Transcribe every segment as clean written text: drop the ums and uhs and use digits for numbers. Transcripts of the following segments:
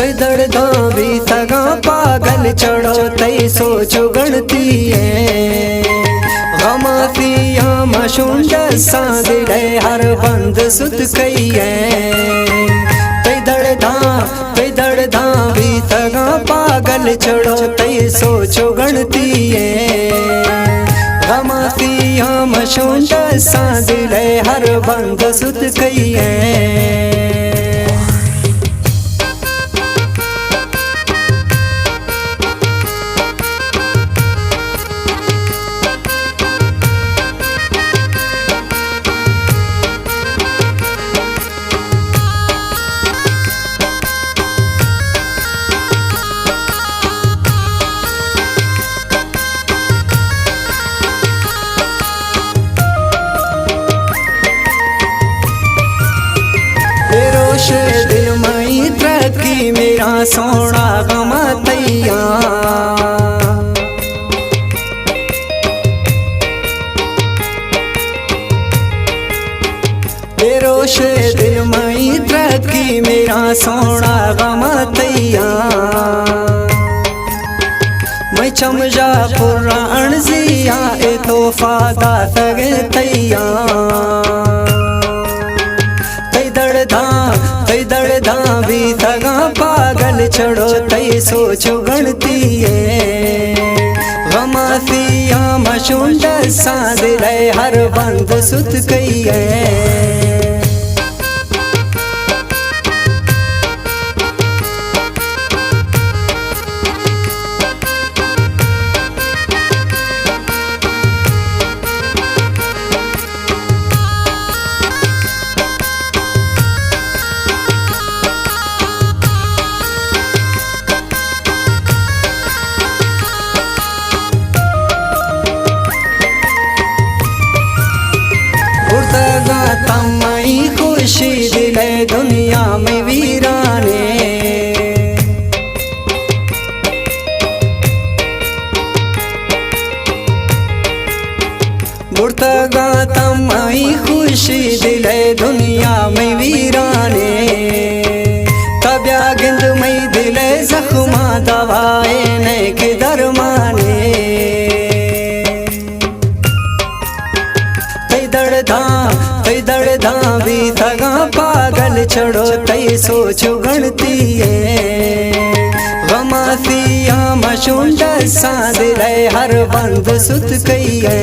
तै दर्दा भी तगा पागल चढ़ो तै सोचो गणती है गमातिया मशुंड सांदिले हर बंद सुत कई है तै दर्दा भी तगा पागल चढ़ो तै सोचो गणती है गमातिया मशुंड सांदिले हर बंद सुत कई है। दिल मई तरक्की मेरा सोना गमतैया बेरोश दिल मई तरक्की मेरा सोना गमतैया मैं चमजा पुराण जिया ए तोहफा दा तगे तैया तै दर्दा भी तगा पागल चढ़ो तै सोचो गणती है गमातिया मशुंड सांदिले हर बंद सुत कई है। तमई खुशी दिले दुनिया में वीराने बुर्तगा तमई खुशी दिले दुनिया में वीराने तब्या गिंद मई दिले जख्मा दवाए ने के दरमाने तै दर्दा भी तगा पागल चढ़ो तै सोचो गणती है गमातिया मशुंड सांदिले हर बंद सुत कई है।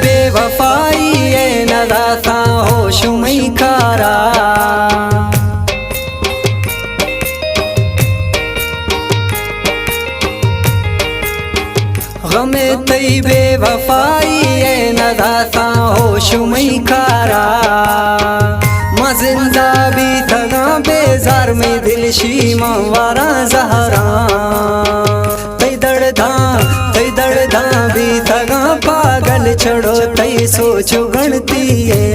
बेवफाई है नदाता होश मई कारा गमे तई बेवफाई है नदाता होश मई कारा मजिंदा भी तगा बेजार में दिल शीमा वारा जहरा तै दर्दा भी तगा पागल चढ़ो तै सोचो गणती है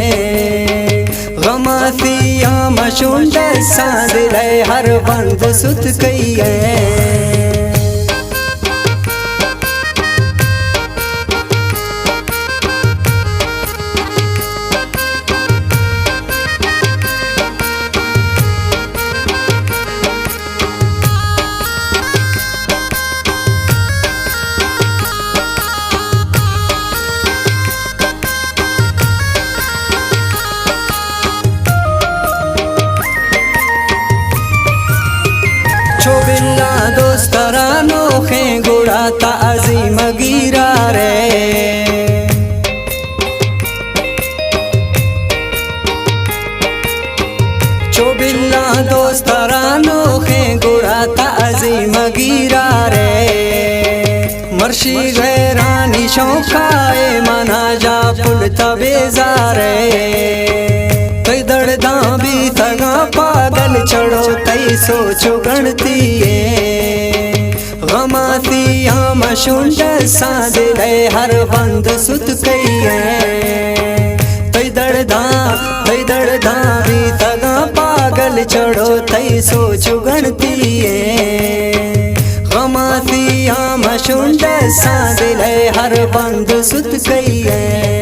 गमातिया मशुंड सांदिले हर बंद सुत कई है। बिल्ला दोस्तरानो खे गुड़ा ताजीम गिरा रे चोबिल्ला दोस्तरानो खे गुड़ा ताजीम गिरा रे मर्शी गैरानी शौकाए मना जा पुल तबेजारे तै दर्दा भी तगा पागल चढ़ो तै तई सोचो गणती गमाती हम शुंड साध ले हर बंद सुत कई तई दड़दा भी तगा पागल चढ़ो तई सोचो गणती गमाती हम शुंड साध ले हर बंद सुत कई